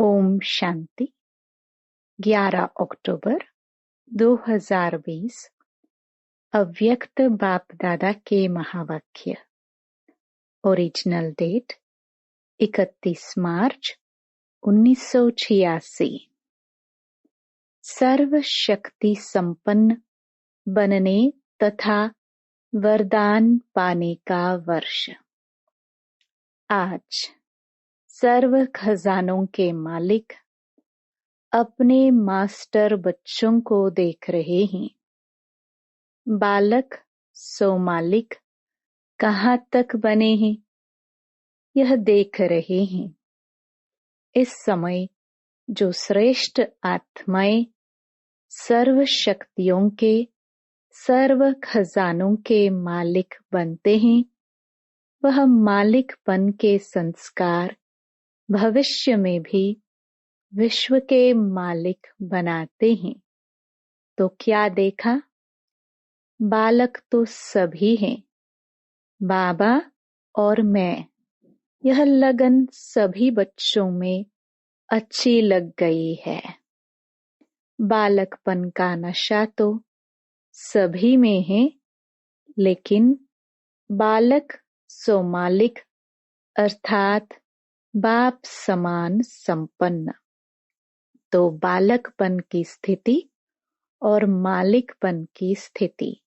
ओम शांति। 11 अक्टूबर 2020 अव्यक्त बाप दादा के महावाक्य। ओरिजिनल डेट 31 मार्च 1986। सर्व शक्ति संपन्न बनने तथा वरदान पाने का वर्ष। आज सर्व खजानों के मालिक अपने मास्टर बच्चों को देख रहे हैं। बालक सो मालिक कहाँ तक बने हैं, यह देख रहे हैं। इस समय जो श्रेष्ठ आत्माएं सर्व शक्तियों के सर्व खजानों के मालिक बनते हैं, वह मालिकपन के संस्कार भविष्य में भी विश्व के मालिक बनाते हैं। तो क्या देखा? बालक तो सभी हैं, बाबा और मैं। यह लगन सभी बच्चों में अच्छी लग गई है। बालकपन का नशा तो सभी में है, लेकिन बालक सो मालिक अर्थात बाप समान संपन्न। तो बालकपन की स्थिति और मालिकपन की स्थिति,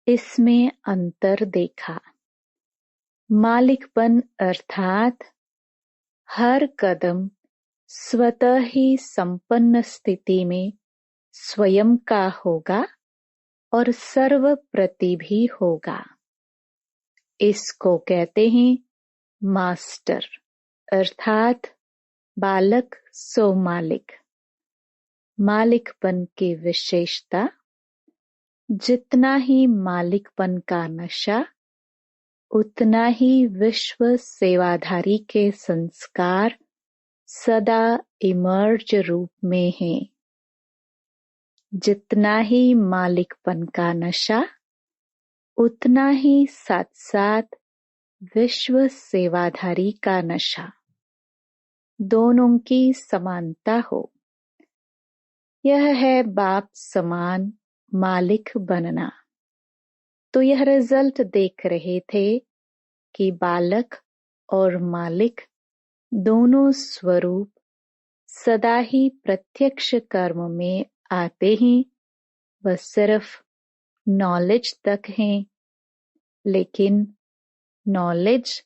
इसमें अंतर देखा। मालिकपन अर्थात हर कदम स्वतः ही संपन्न स्थिति में स्वयं का होगा और सर्व प्रति भी होगा। इसको कहते हैं मास्टर अर्थात बालक सो मालिक। मालिकपन की विशेषता, जितना ही मालिकपन का नशा, उतना ही विश्व सेवाधारी के संस्कार सदा इमर्ज रूप में है। जितना ही मालिकपन का नशा, उतना ही साथ साथ विश्व सेवाधारी का नशा, दोनों की समानता हो। यह है बाप समान मालिक बनना। तो यह रिजल्ट देख रहे थे कि बालक और मालिक दोनों स्वरूप सदा ही प्रत्यक्ष कर्म में आते हैं। वह सिर्फ नॉलेज तक हैं, लेकिन नॉलेज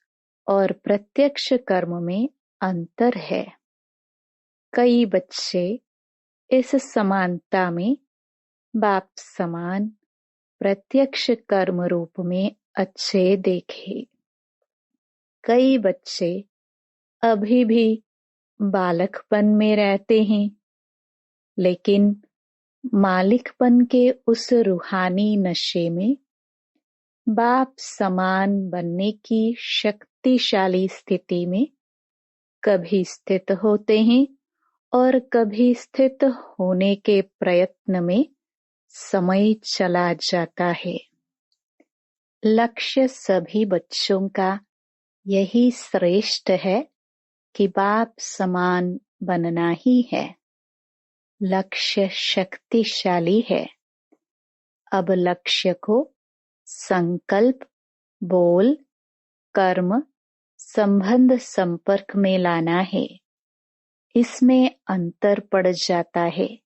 और प्रत्यक्ष कर्म में अंतर है। कई बच्चे इस समानता में बाप समान प्रत्यक्ष कर्म रूप में अच्छे देखे। कई बच्चे अभी भी बालकपन में रहते हैं, लेकिन मालिकपन के उस रूहानी नशे में बाप समान बनने की शक्तिशाली स्थिति में कभी स्थित होते हैं और कभी स्थित होने के प्रयत्न में समय चला जाता है। लक्ष्य सभी बच्चों का यही श्रेष्ठ है कि बाप समान बनना ही है। लक्ष्य शक्तिशाली है। अब लक्ष्य को संकल्प, बोल, कर्म, संबंध संपर्क में लाना है। इसमें अंतर पड़ जाता है।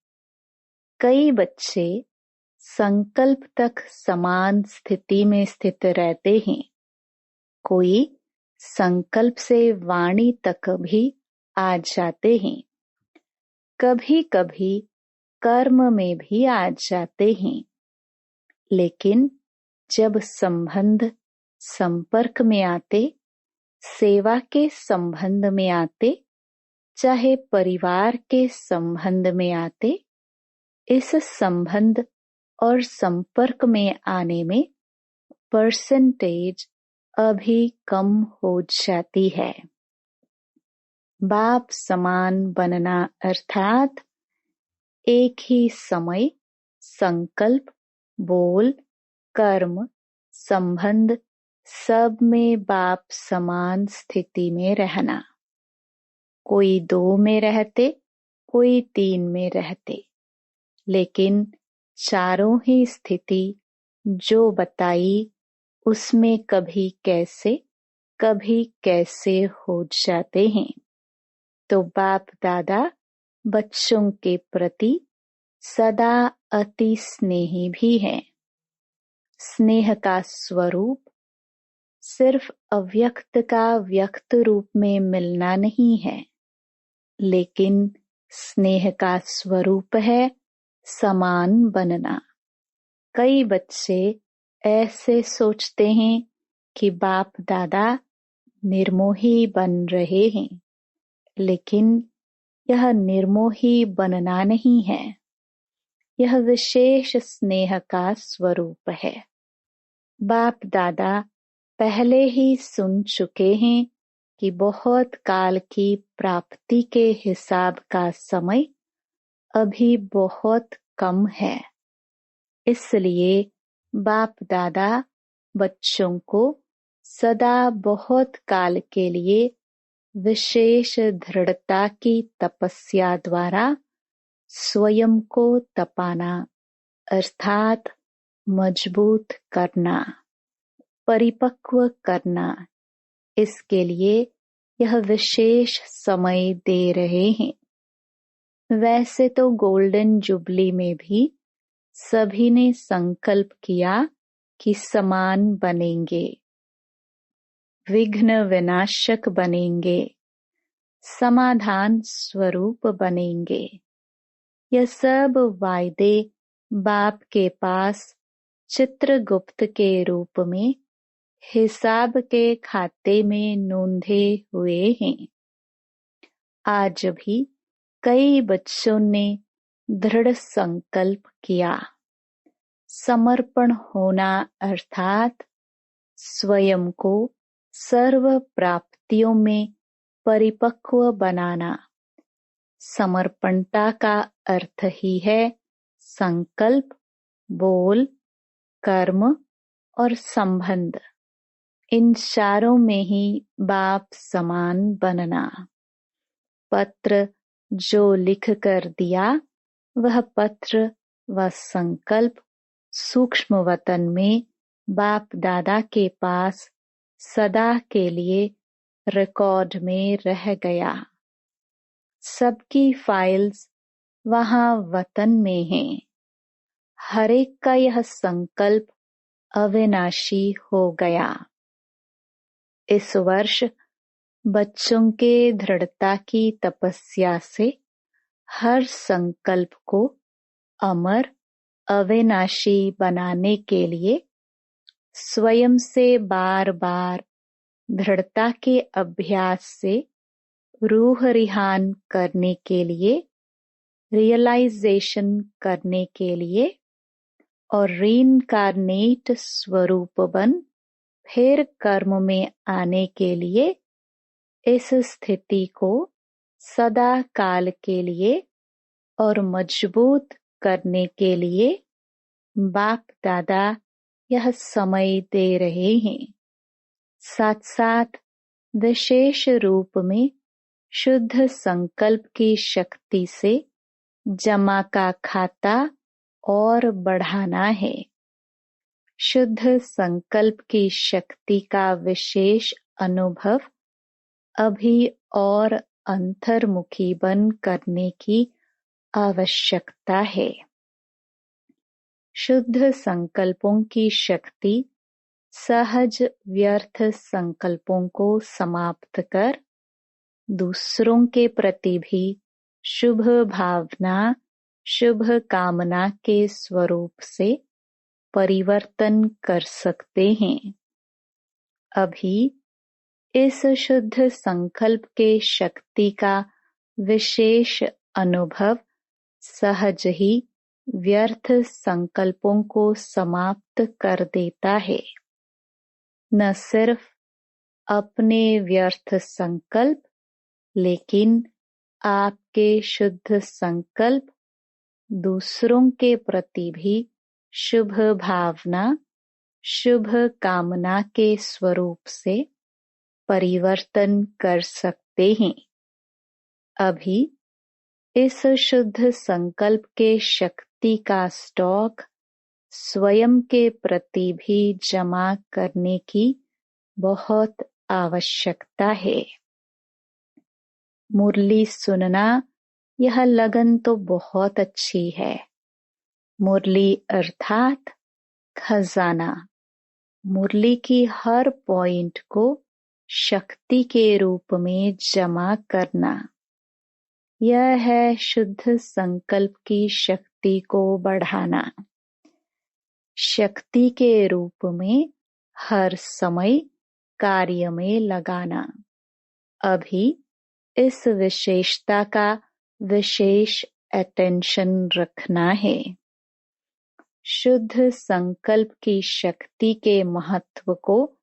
कई बच्चे संकल्प तक समान स्थिति में स्थित रहते हैं। कोई संकल्प से वाणी तक भी आ जाते हैं। कभी कभी कर्म में भी आ जाते हैं। लेकिन जब संबंध संपर्क में आते, सेवा के संबंध में आते, चाहे परिवार के संबंध में आते, इस संबंध और संपर्क में आने में परसेंटेज अभी कम हो जाती है। बाप समान बनना अर्थात एक ही समय संकल्प, बोल, कर्म, संबंध सब में बाप समान स्थिति में रहना। कोई 2 में रहते, कोई 3 में रहते, लेकिन चारों ही स्थिति जो बताई उसमें कभी कैसे हो जाते हैं। तो बाप दादा बच्चों के प्रति सदा अति स्नेही भी हैं। स्नेह का स्वरूप सिर्फ अव्यक्त का व्यक्त रूप में मिलना नहीं है, लेकिन स्नेह का स्वरूप है समान बनना। कई बच्चे ऐसे सोचते हैं कि बाप दादा निर्मोही बन रहे हैं, लेकिन यह निर्मोही बनना नहीं है, यह विशेष स्नेह का स्वरूप है। बाप दादा पहले ही सुन चुके हैं कि बहुत काल की प्राप्ति के हिसाब का समय अभी बहुत कम है। इसलिए बाप दादा बच्चों को सदा बहुत काल के लिए विशेष दृढ़ता की तपस्या द्वारा स्वयं को तपाना अर्थात मजबूत करना, परिपक्व करना, इसके लिए यह विशेष समय दे रहे हैं। वैसे तो गोल्डन जुबली में भी सभी ने संकल्प किया कि समान बनेंगे, विघ्न विनाशक बनेंगे, समाधान स्वरूप बनेंगे। यह सब वायदे बाप के पास चित्रगुप्त के रूप में हिसाब के खाते में नोंधे हुए हैं। आज भी कई बच्चों ने दृढ़ संकल्प किया। समर्पण होना अर्थात स्वयं को सर्व प्राप्तियों में परिपक्व बनाना। समर्पणता का अर्थ ही है संकल्प, बोल, कर्म और संबंध। इन चारों में ही बाप समान बनना। पत्र जो लिख कर दिया वह पत्र व संकल्प सूक्ष्म वतन में बाप दादा के पास सदा के लिए रिकॉर्ड में रह गया। सबकी फाइल्स वहां वतन में हैं। हर एक का यह संकल्प अविनाशी हो गया। इस वर्ष बच्चों के दृढ़ता की तपस्या से हर संकल्प को अमर अविनाशी बनाने के लिए स्वयं से बार बार दृढ़ता के अभ्यास से रूह रिहान करने के लिए, रियलाइजेशन करने के लिए और रीइंकार्नेट स्वरूप बन फिर कर्म में आने के लिए इस स्थिति को सदा काल के लिए और मजबूत करने के लिए बाप दादा यह समय दे रहे हैं। साथ साथ विशेष रूप में शुद्ध संकल्प की शक्ति से जमा का खाता और बढ़ाना है। शुद्ध संकल्प की शक्ति का विशेष अनुभव अभी और अंतर्मुखी बन करने की आवश्यकता है। शुद्ध संकल्पों की शक्ति सहज व्यर्थ संकल्पों को समाप्त कर दूसरों के प्रति भी शुभ भावना, शुभ कामना के स्वरूप से परिवर्तन कर सकते हैं। अभी इस शुद्ध संकल्प के शक्ति का विशेष अनुभव सहज ही व्यर्थ संकल्पों को समाप्त कर देता है। न सिर्फ अपने व्यर्थ संकल्प, लेकिन आपके शुद्ध संकल्प दूसरों के प्रति भी शुभ भावना, शुभ कामना के स्वरूप से परिवर्तन कर सकते हैं। अभी इस शुद्ध संकल्प के शक्ति का स्टॉक स्वयं के प्रति भी जमा करने की बहुत आवश्यकता है। मुरली सुनना यह लगन तो बहुत अच्छी है। मुरली अर्थात खजाना। मुरली की हर पॉइंट को शक्ति के रूप में जमा करना, यह है शुद्ध संकल्प की शक्ति को बढ़ाना। शक्ति के रूप में हर समय कार्य में लगाना। अभी इस विशेषता का विशेष अटेंशन रखना है। शुद्ध संकल्प की शक्ति के महत्व को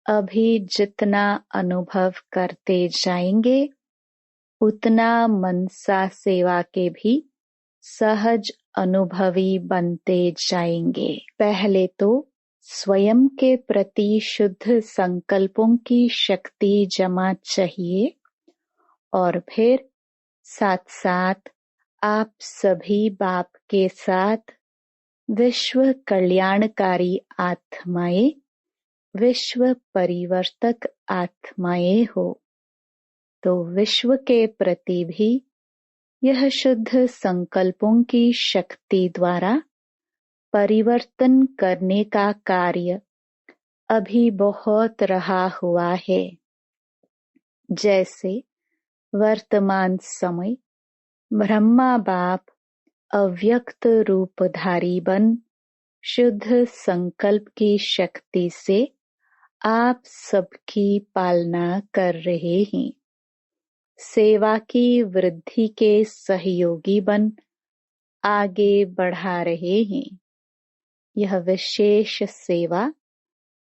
अभी जितना अनुभव करते जाएंगे, उतना मनसा सेवा के भी सहज अनुभवी बनते जाएंगे। पहले तो स्वयं के प्रति शुद्ध संकल्पों की शक्ति जमा चाहिए और फिर साथ साथ आप सभी बाप के साथ विश्व कल्याणकारी आत्माएं, विश्व परिवर्तक आत्माएं हो, तो विश्व के प्रति भी यह शुद्ध संकल्पों की शक्ति द्वारा परिवर्तन करने का कार्य अभी बहुत रहा हुआ है। जैसे वर्तमान समय ब्रह्मा बाप अव्यक्त रूपधारी बन शुद्ध संकल्प की शक्ति से आप सबकी पालना कर रहे हैं। सेवा की वृद्धि के सहयोगी बन आगे बढ़ा रहे हैं। यह विशेष सेवा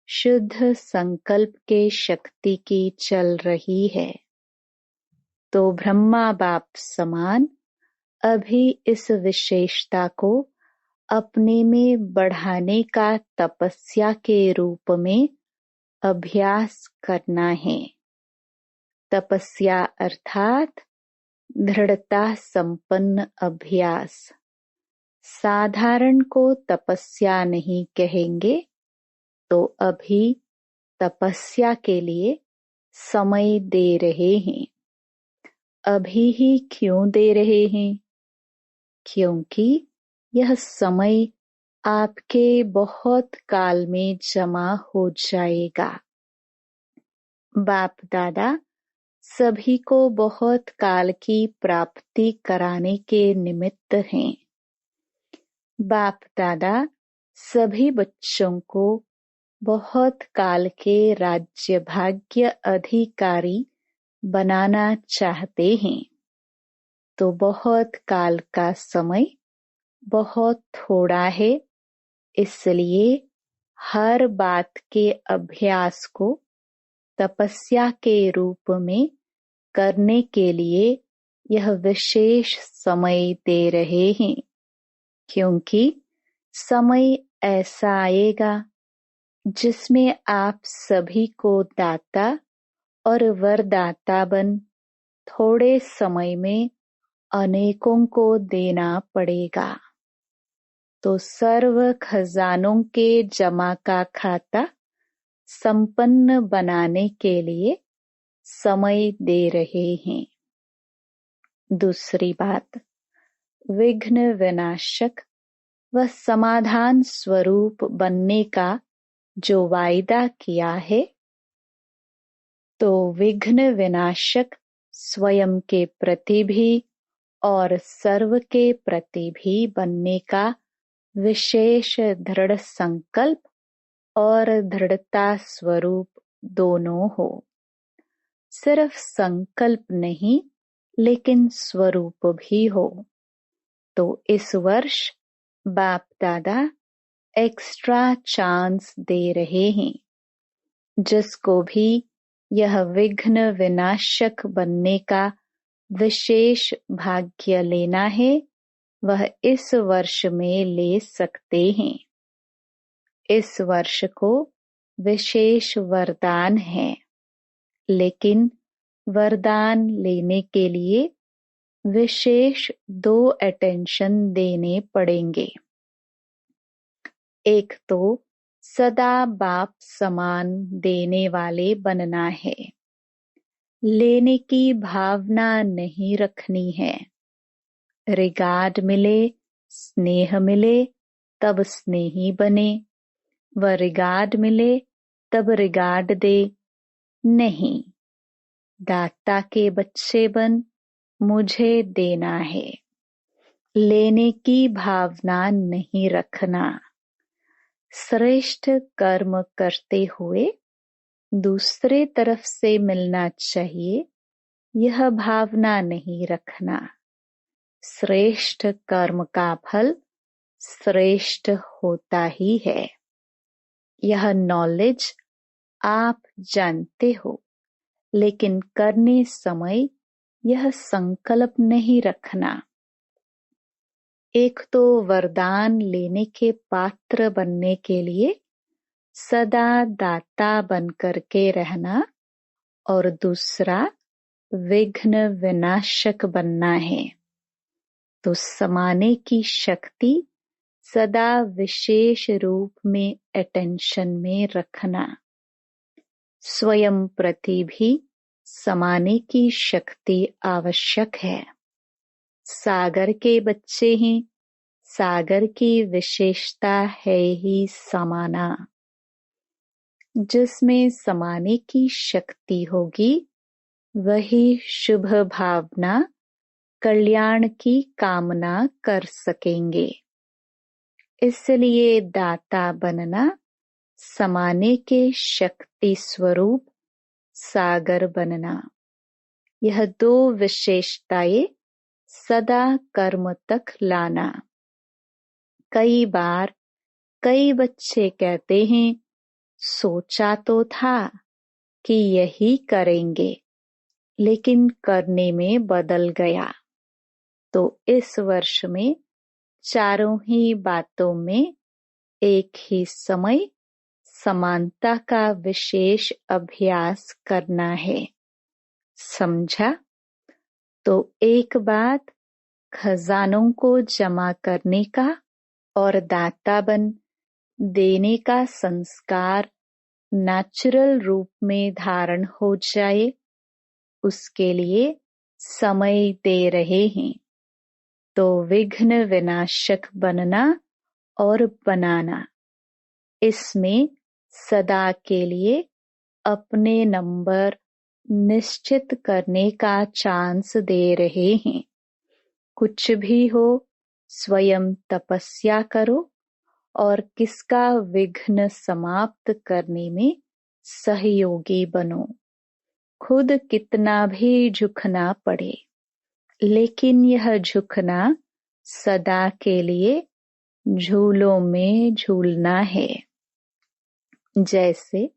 शुद्ध संकल्प के शक्ति की चल रही है। तो ब्रह्मा बाप समान अभी इस विशेषता को अपने में बढ़ाने का तपस्या के रूप में अभ्यास करना है। तपस्या अर्थात दृढ़ता संपन्न अभ्यास। साधारण को तपस्या नहीं कहेंगे, तो अभी तपस्या के लिए समय दे रहे हैं। अभी ही क्यों दे रहे हैं? क्योंकि यह समय आपके बहुत काल में जमा हो जाएगा। बाप दादा सभी को बहुत काल की प्राप्ति कराने के निमित्त हैं। बाप दादा सभी बच्चों को बहुत काल के राज्य भाग्य अधिकारी बनाना चाहते हैं। तो बहुत काल का समय बहुत थोड़ा है, इसलिए हर बात के अभ्यास को तपस्या के रूप में करने के लिए यह विशेष समय दे रहे हैं। क्योंकि समय ऐसा आएगा जिसमें आप सभी को दाता और वरदाता बन थोड़े समय में अनेकों को देना पड़ेगा। तो सर्व खजानों के जमा का खाता संपन्न बनाने के लिए समय दे रहे हैं। दूसरी बात, विघ्न विनाशक व समाधान स्वरूप बनने का जो वायदा किया है, तो विघ्न विनाशक स्वयं के प्रति भी और सर्व के प्रति भी बनने का विशेष दृढ़ संकल्प और दृढ़ता स्वरूप दोनों हो। सिर्फ संकल्प नहीं, लेकिन स्वरूप भी हो। तो इस वर्ष बाप दादा एक्स्ट्रा चांस दे रहे हैं। जिसको भी यह विघ्न विनाशक बनने का विशेष भाग्य लेना है, वह इस वर्ष में ले सकते हैं। इस वर्ष को विशेष वरदान है, लेकिन वरदान लेने के लिए विशेष 2 अटेंशन देने पड़ेंगे। एक तो सदा बाप समान देने वाले बनना है। लेने की भावना नहीं रखनी है। रिगार्ड मिले, स्नेह मिले तब स्नेही बने, व रिगार्ड मिले तब रिगार्ड दे। नहीं, दाता के बच्चे बन, मुझे देना है। लेने की भावना नहीं रखना। श्रेष्ठ कर्म करते हुए दूसरे तरफ से मिलना चाहिए, यह भावना नहीं रखना। श्रेष्ठ कर्म का फल श्रेष्ठ होता ही है। यह नॉलेज आप जानते हो, लेकिन करने समय यह संकल्प नहीं रखना। एक तो वरदान लेने के पात्र बनने के लिए सदा दाता बनकर के रहना, और दूसरा विघ्न विनाशक बनना है। तो समाने की शक्ति सदा विशेष रूप में अटेंशन में रखना। स्वयं प्रति भी समाने की शक्ति आवश्यक है। सागर के बच्चे हैं, सागर की विशेषता है ही समाना। जिसमें समाने की शक्ति होगी वही शुभ भावना, कल्याण की कामना कर सकेंगे। इसलिए दाता बनना, समाने के शक्ति स्वरूप सागर बनना, यह 2 विशेषताएं सदा कर्म तक लाना। कई बार कई बच्चे कहते हैं, सोचा तो था कि यही करेंगे, लेकिन करने में बदल गया। तो इस वर्ष में चारों ही बातों में एक ही समय समानता का विशेष अभ्यास करना है। समझा? तो एक बात खजानों को जमा करने का और दाता बन देने का संस्कार नेचुरल रूप में धारण हो जाए, उसके लिए समय दे रहे हैं। तो विघ्न विनाशक बनना और बनाना, इसमें सदा के लिए अपने नंबर निश्चित करने का चांस दे रहे हैं। कुछ भी हो, स्वयं तपस्या करो और किसका विघ्न समाप्त करने में सहयोगी बनो। खुद कितना भी झुकना पड़े, लेकिन यह झुकना सदा के लिए झूलों में झूलना है। जैसे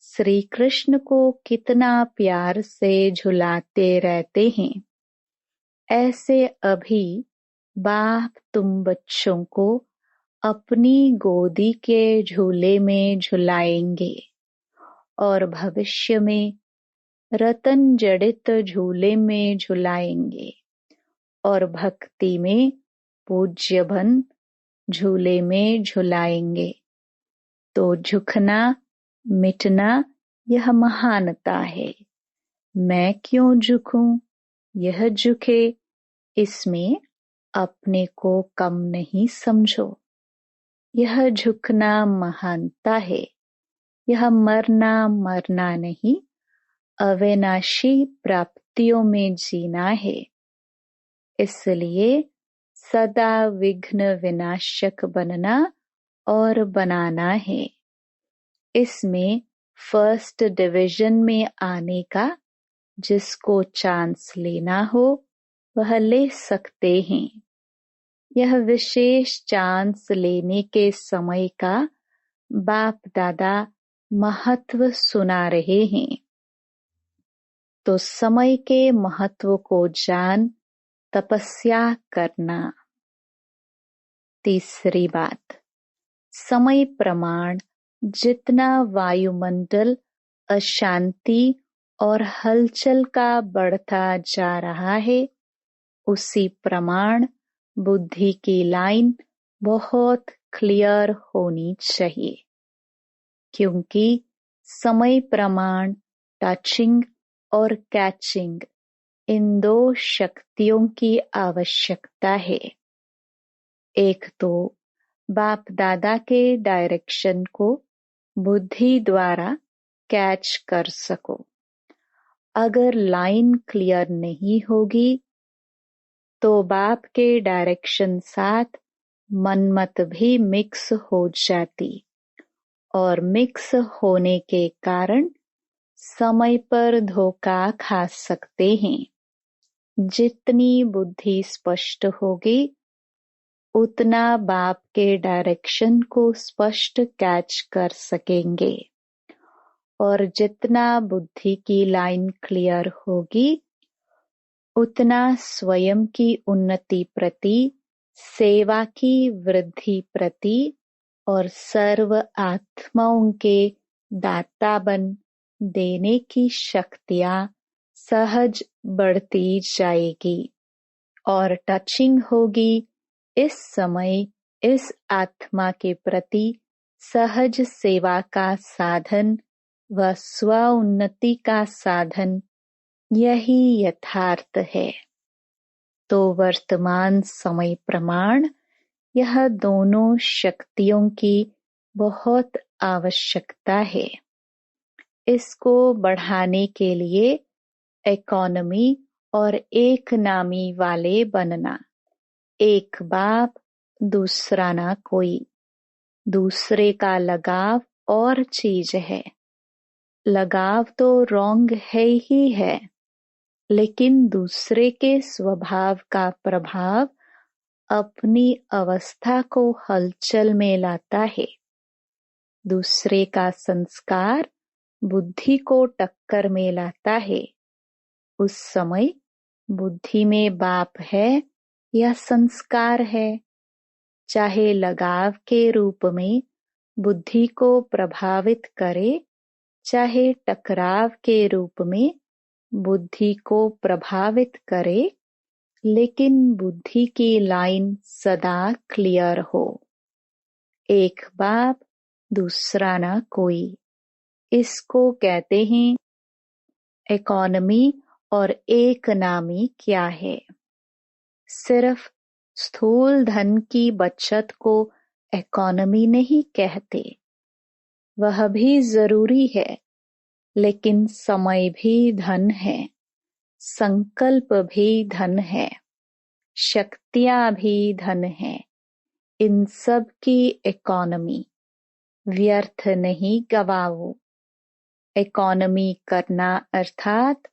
श्री कृष्ण को कितना प्यार से झुलाते रहते हैं, ऐसे अभी बाप तुम बच्चों को अपनी गोदी के झूले में झुलाएंगे और भविष्य में रतन जड़ित झूले में झुलाएंगे और भक्ति में पूज्य बन झूले में झुलाएंगे। तो झुकना मिटना यह महानता है। मैं क्यों झुकूं, यह झुके, इसमें अपने को कम नहीं समझो। यह झुकना महानता है। यह मरना नहीं, अविनाशी प्राप्तियों में जीना है। इसलिए सदा विघ्न विनाशक बनना और बनाना है। इसमें फर्स्ट डिवीजन में आने का जिसको चांस लेना हो वह ले सकते हैं। यह विशेष चांस लेने के समय का बाप दादा महत्व सुना रहे हैं। तो समय के महत्व को जान तपस्या करना। तीसरी बात, समय प्रमाण जितना वायुमंडल अशांति और हलचल का बढ़ता जा रहा है, उसी प्रमाण बुद्धि की लाइन बहुत क्लियर होनी चाहिए, क्योंकि समय प्रमाण टचिंग और कैचिंग इन दो शक्तियों की आवश्यकता है। एक तो बाप दादा के डायरेक्शन को बुद्धि द्वारा कैच कर सको। अगर लाइन क्लियर नहीं होगी तो बाप के डायरेक्शन साथ मनमत भी मिक्स हो जाती और मिक्स होने के कारण समय पर धोखा खा सकते हैं। जितनी बुद्धि स्पष्ट होगी उतना बाप के डायरेक्शन को स्पष्ट कैच कर सकेंगे, और जितना बुद्धि की लाइन क्लियर होगी उतना स्वयं की उन्नति प्रति, सेवा की वृद्धि प्रति और सर्व आत्माओं के दाता बन देने की शक्तियाँ सहज बढ़ती जाएगी और टचिंग होगी इस समय इस आत्मा के प्रति सहज सेवा का साधन व स्व उन्नति का साधन, यही यथार्थ है। तो वर्तमान समय प्रमाण यह दोनों शक्तियों की बहुत आवश्यकता है। इसको बढ़ाने के लिए इकोनॉमी और एक नामी वाले बनना, एक बाप दूसरा ना कोई, दूसरे का लगाव और चीज है। लगाव तो रॉन्ग है ही है, लेकिन दूसरे के स्वभाव का प्रभाव अपनी अवस्था को हलचल में लाता है। दूसरे का संस्कार बुद्धि को टक्कर में लाता है। उस समय बुद्धि में बाप है या संस्कार है, चाहे लगाव के रूप में बुद्धि को प्रभावित करे, चाहे टकराव के रूप में बुद्धि को प्रभावित करे, लेकिन बुद्धि की लाइन सदा क्लियर हो। एक बाप दूसरा ना कोई, इसको कहते हैं इकोनॉमी और एक नामी क्या है। सिर्फ स्थूल धन की बचत को इकोनॉमी नहीं कहते, वह भी जरूरी है, लेकिन समय भी धन है, संकल्प भी धन है, शक्तियां भी धन है। इन सब की इकोनॉमी व्यर्थ नहीं गवाओ। इकोनॉमी करना अर्थात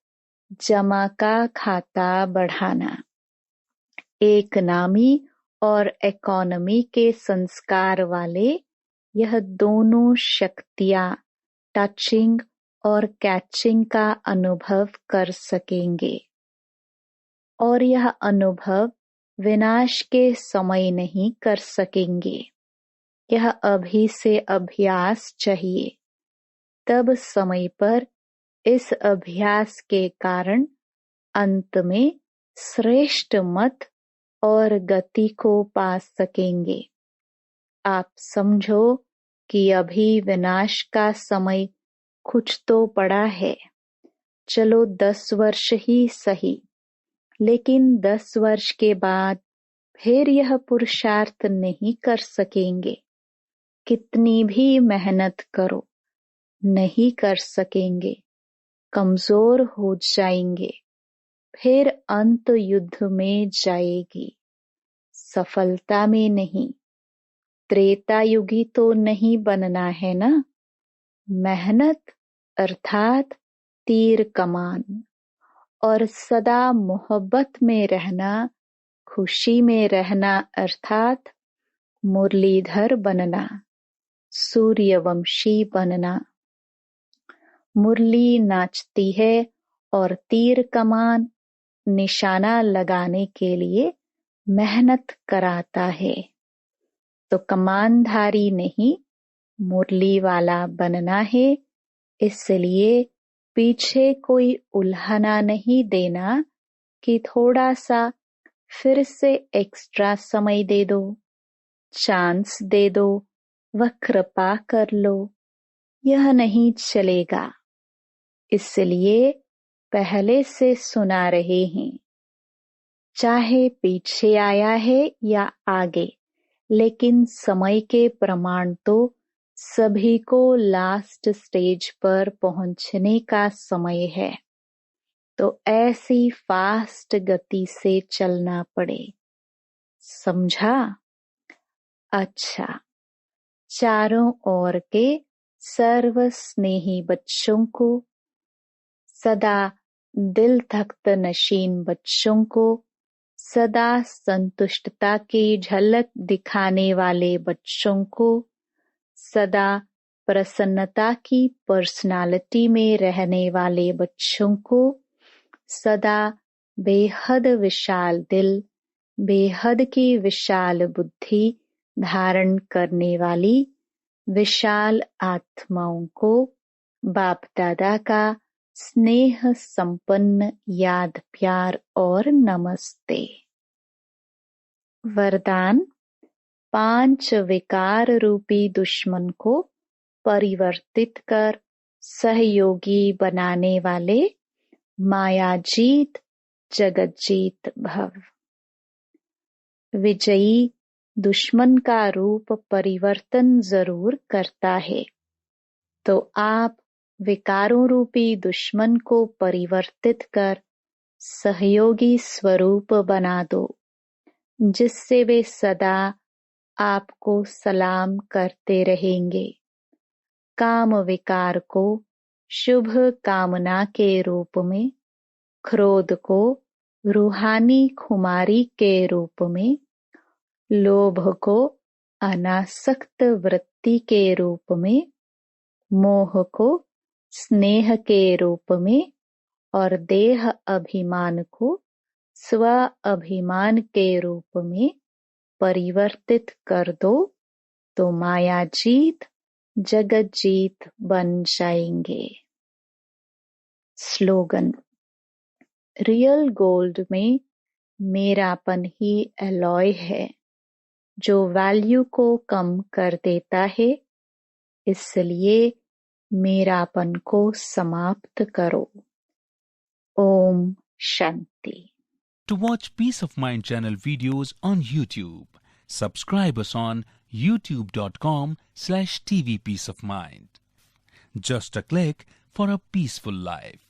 जमा का खाता बढ़ाना। एक नामी और इकोनॉमी के संस्कार वाले यह दोनों शक्तियां टचिंग और कैचिंग का अनुभव कर सकेंगे, और यह अनुभव विनाश के समय नहीं कर सकेंगे। यह अभी से अभ्यास चाहिए, तब समय पर इस अभ्यास के कारण अंत में श्रेष्ठ मत और गति को पा सकेंगे। आप समझो कि अभी विनाश का समय कुछ तो पड़ा है। चलो 10 वर्ष ही सही, लेकिन 10 वर्ष के बाद फिर यह पुरुषार्थ नहीं कर सकेंगे। कितनी भी मेहनत करो, नहीं कर सकेंगे, कमजोर हो जाएंगे। फिर अंत युद्ध में जाएगी, सफलता में नहीं। त्रेता युगी तो नहीं बनना है ना। मेहनत अर्थात तीर कमान, और सदा मोहब्बत में रहना, खुशी में रहना अर्थात मुरलीधर बनना, सूर्यवंशी बनना। मुरली नाचती है और तीर कमान निशाना लगाने के लिए मेहनत कराता है। तो कमानधारी नहीं, मुरली वाला बनना है। इसलिए पीछे कोई उल्हाना नहीं देना कि थोड़ा सा फिर से एक्स्ट्रा समय दे दो, चांस दे दो, व कृपा कर लो। यह नहीं चलेगा, इसलिए पहले से सुना रहे हैं। चाहे पीछे आया है या आगे, लेकिन समय के प्रमाण तो सभी को लास्ट स्टेज पर पहुंचने का समय है, तो ऐसी फास्ट गति से चलना पड़े। समझा? अच्छा, चारों ओर के सर्व स्नेही बच्चों को, सदा दिल तख्त नशीन बच्चों को, सदा संतुष्टता की झलक दिखाने वाले बच्चों को, सदा प्रसन्नता की पर्सनालिटी में रहने वाले बच्चों को, सदा बेहद विशाल दिल, बेहद की विशाल बुद्धि धारण करने वाली विशाल आत्माओं को बाप दादा का स्नेह संपन्न याद प्यार और नमस्ते। वरदान, 5 विकार रूपी दुश्मन को परिवर्तित कर सहयोगी बनाने वाले मायाजीत जगतजीत भव। विजयी दुश्मन का रूप परिवर्तन जरूर करता है, तो आप विकारों रूपी दुश्मन को परिवर्तित कर सहयोगी स्वरूप बना दो, जिससे वे सदा आपको सलाम करते रहेंगे। काम विकार को शुभ कामना के रूप में, क्रोध को रूहानी खुमारी के रूप में, लोभ को अनासक्त वृत्ति के रूप में, मोह को स्नेह के रूप में और देह अभिमान को स्व अभिमान के रूप में परिवर्तित कर दो, तो मायाजीत जगतजीत बन जाएंगे। स्लोगन, रियल गोल्ड में मेरापन ही अलॉय है, जो वैल्यू को कम कर देता है, इसलिए मेरापन को समाप्त करो। Om Shanti. To watch Peace of Mind channel videos on YouTube, subscribe us on youtube.com/tvpeaceofmind. Just a click for a peaceful life.